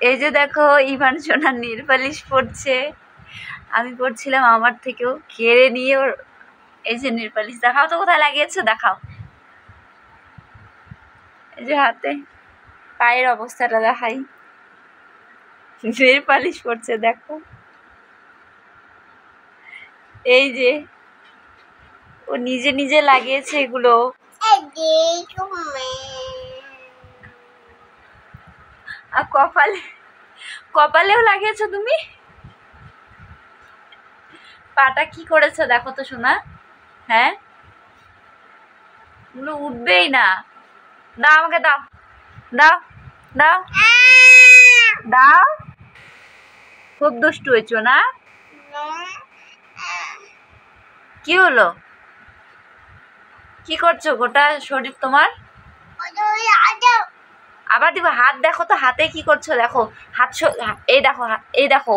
এই যে দেখো ইভান সোনার নীল পালিশ পড়ছে, আমি পড়ছিলাম আমার থেকেও কেড়ে নিয়ে ওর। এই যে নীল পালিশ দেখাও তো কোথায় লাগিয়েছো, দেখাও। এই যে হাতে, পায়ের অবস্থাটা দেখাই। নীল পালিশ পড়ছে দেখো, এই যে ও নিজে নিজে লাগিয়েছে এগুলো। আর কপালেও লাগিয়েছো তুমি। পাটা কি করেছো দেখো তো সোনা। হ্যাঁ, এগুলো উঠবেই না। দাও আমাকে, দাও দাও দাও দাও। খুব দুষ্টু হয়েছো না? কি হলো, কি করছো গোটা শরীর তোমার? আবার দিব হাত, দেখো তো হাতে কি করছো দেখো। হাত এই দেখো, এই দেখো